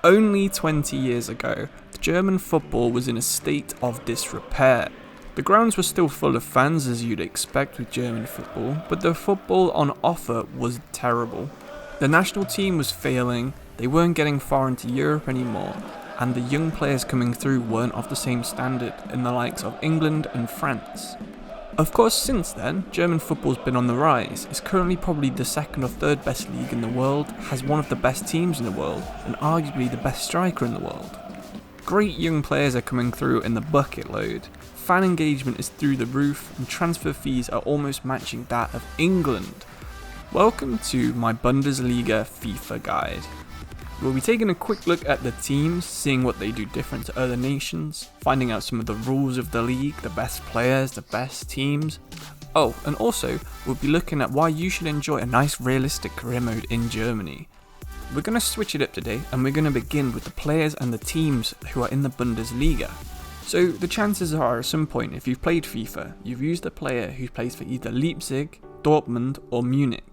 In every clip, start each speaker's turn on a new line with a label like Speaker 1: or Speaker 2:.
Speaker 1: Only 20 years ago, German football was in a state of disrepair. The grounds were still full of fans as you'd expect with German football, but the football on offer was terrible. The national team was failing, they weren't getting far into Europe anymore, and the young players coming through weren't of the same standard in the likes of England and France. Of course, since then, German football's been on the rise. It's currently probably the second or third best league in the world, has one of the best teams in the world, and arguably the best striker in the world. Great young players are coming through in the bucket load. Fan engagement is through the roof, and transfer fees are almost matching that of England. Welcome to my Bundesliga FIFA guide. We'll be taking a quick look at the teams, seeing what they do different to other nations, finding out some of the rules of the league, the best players, the best teams. Oh, and also, we'll be looking at why you should enjoy a nice realistic career mode in Germany. We're going to switch it up today, and we're going to begin with the players and the teams who are in the Bundesliga. So the chances are at some point, if you've played FIFA, you've used a player who plays for either Leipzig, Dortmund or Munich.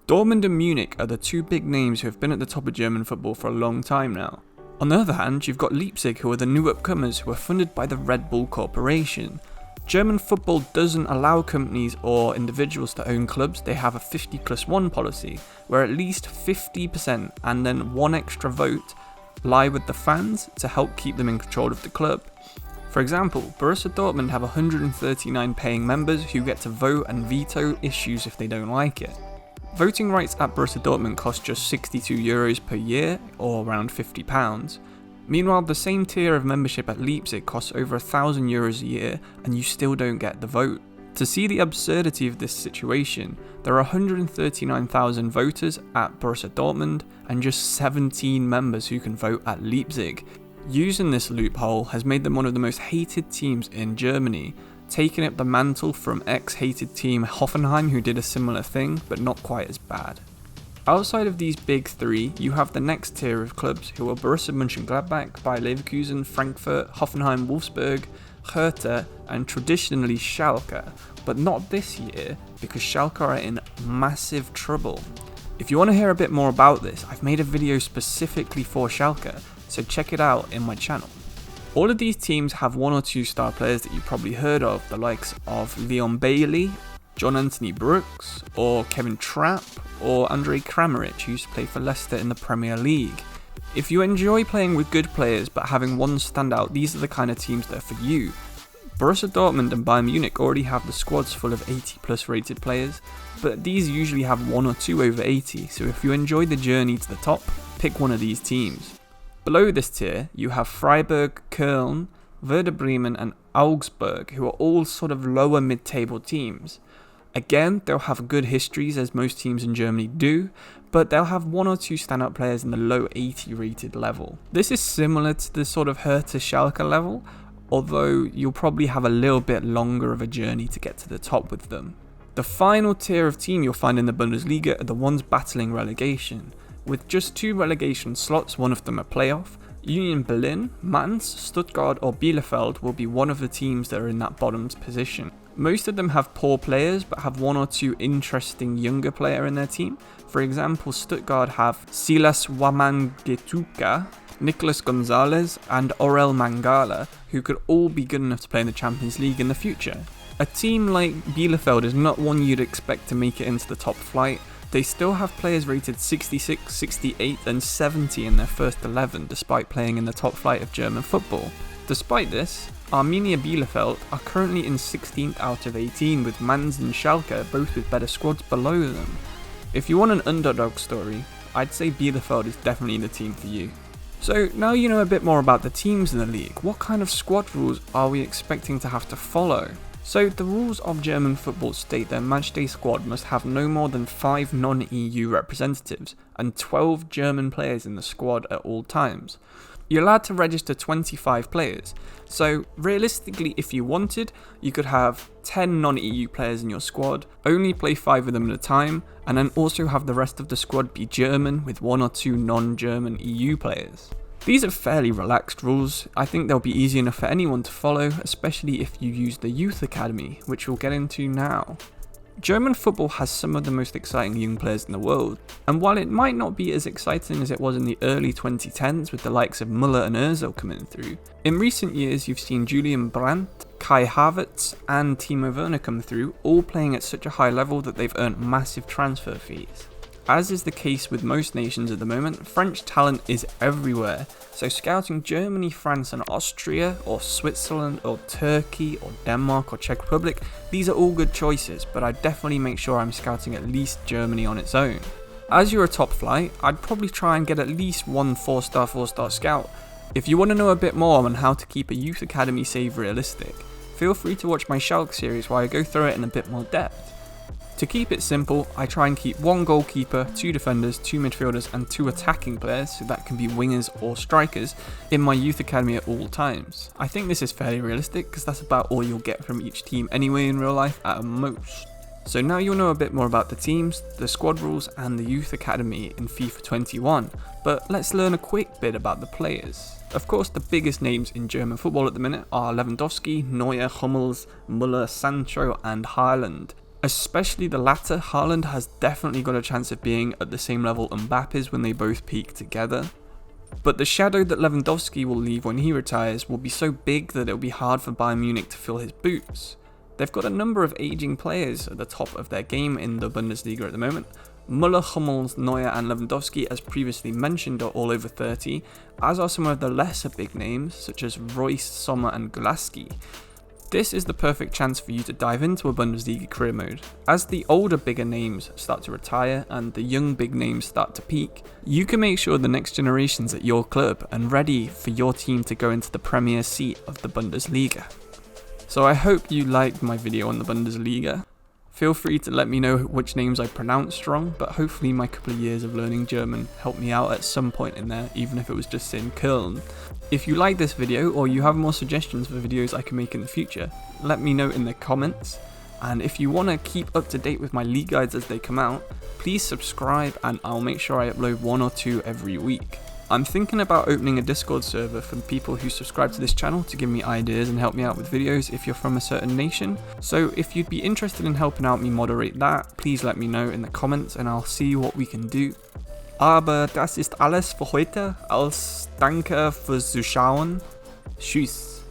Speaker 1: Dortmund and Munich are the two big names who have been at the top of German football for a long time now. On the other hand, you've got Leipzig, who are the new upcomers who are funded by the Red Bull Corporation. German football doesn't allow companies or individuals to own clubs. They have a 50+1 policy, where at least 50% and then one extra vote lie with the fans to help keep them in control of the club. For example, Borussia Dortmund have 139 paying members who get to vote and veto issues if they don't like it. Voting rights at Borussia Dortmund cost just €62 per year, or around £50. Meanwhile, the same tier of membership at Leipzig costs over €1,000 a year, and you still don't get the vote. To see the absurdity of this situation, there are 139,000 voters at Borussia Dortmund, and just 17 members who can vote at Leipzig. Using this loophole has made them one of the most hated teams in Germany, taking up the mantle from ex-hated team Hoffenheim, who did a similar thing, but not quite as bad. Outside of these big three, you have the next tier of clubs who are Borussia Mönchengladbach, Bayern Leverkusen, Frankfurt, Hoffenheim, Wolfsburg, Hertha, and traditionally Schalke, but not this year because Schalke are in massive trouble. If you want to hear a bit more about this, I've made a video specifically for Schalke, so check it out in my channel. All of these teams have one or two star players that you've probably heard of, the likes of Leon Bailey, John Anthony Brooks, or Kevin Trapp, or Andre Kramaric, who used to play for Leicester in the Premier League. If you enjoy playing with good players but having one stand out, these are the kind of teams that are for you. Borussia Dortmund and Bayern Munich already have the squads full of 80+ rated players, but these usually have one or two over 80, so if you enjoy the journey to the top, pick one of these teams. Below this tier, you have Freiburg, Köln, Werder Bremen and Augsburg, who are all sort of lower mid-table teams. Again, they'll have good histories, as most teams in Germany do, but they'll have one or two standout players in the low 80 rated level. This is similar to the sort of Hertha Schalke level, although you'll probably have a little bit longer of a journey to get to the top with them. The final tier of team you'll find in the Bundesliga are the ones battling relegation. With just 2 relegation slots, one of them a playoff, Union Berlin, Mainz, Stuttgart or Bielefeld will be one of the teams that are in that bottom position. Most of them have poor players but have one or two interesting younger player in their team. For example, Stuttgart have Silas Wamangituka, Nicolas Gonzalez and Orel Mangala, who could all be good enough to play in the Champions League in the future. A team like Bielefeld is not one you'd expect to make it into the top flight. They still have players rated 66, 68 and 70 in their first 11 despite playing in the top flight of German football. Despite this, Arminia Bielefeld are currently in 16th out of 18 with Mainz and Schalke both with better squads below them. If you want an underdog story, I'd say Bielefeld is definitely the team for you. So now you know a bit more about the teams in the league, what kind of squad rules are we expecting to have to follow? So the rules of German football state that a matchday squad must have no more than 5 non-EU representatives and 12 German players in the squad at all times. You're allowed to register 25 players, so realistically if you wanted, you could have 10 non-EU players in your squad, only play 5 of them at a time, and then also have the rest of the squad be German with 1 or 2 non-German EU players. These are fairly relaxed rules. I think they'll be easy enough for anyone to follow, especially if you use the youth academy, which we'll get into now. German football has some of the most exciting young players in the world, and while it might not be as exciting as it was in the early 2010s with the likes of Müller and Ozil coming through, in recent years you've seen Julian Brandt, Kai Havertz and Timo Werner come through, all playing at such a high level that they've earned massive transfer fees. As is the case with most nations at the moment, French talent is everywhere, so scouting Germany, France and Austria, or Switzerland, or Turkey, or Denmark, or Czech Republic, these are all good choices, but I'd definitely make sure I'm scouting at least Germany on its own. As you're a top flight, I'd probably try and get at least one 4-star scout. If you want to know a bit more on how to keep a youth academy save realistic, feel free to watch my Schalke series where I go through it in a bit more depth. To keep it simple, I try and keep one goalkeeper, 2 defenders, 2 midfielders and 2 attacking players, so that can be wingers or strikers, in my youth academy at all times. I think this is fairly realistic because that's about all you'll get from each team anyway in real life at most. So now you'll know a bit more about the teams, the squad rules and the youth academy in FIFA 21, but let's learn a quick bit about the players. Of course, the biggest names in German football at the minute are Lewandowski, Neuer, Hummels, Müller, Sancho and Haaland. Especially the latter, Haaland has definitely got a chance of being at the same level Mbappe's when they both peak together. But the shadow that Lewandowski will leave when he retires will be so big that it'll be hard for Bayern Munich to fill his boots. They've got a number of aging players at the top of their game in the Bundesliga at the moment. Müller, Hummels, Neuer and Lewandowski, as previously mentioned, are all over 30, as are some of the lesser big names such as Royce, Sommer and Gulaski. This is the perfect chance for you to dive into a Bundesliga career mode. As the older bigger names start to retire and the young big names start to peak, you can make sure the next generation's at your club and ready for your team to go into the premier seat of the Bundesliga. So I hope you liked my video on the Bundesliga. Feel free to let me know which names I pronounced wrong, but hopefully my couple of years of learning German helped me out at some point in there, even if it was just in Köln. If you like this video or you have more suggestions for videos I can make in the future, let me know in the comments. And if you want to keep up to date with my league guides as they come out, please subscribe and I'll make sure I upload 1 or 2 every week. I'm thinking about opening a Discord server for people who subscribe to this channel to give me ideas and help me out with videos if you're from a certain nation. So if you'd be interested in helping out me moderate that, please let me know in the comments and I'll see what we can do. Aber das ist alles für heute. Als Danke fürs Zuschauen. Tschüss.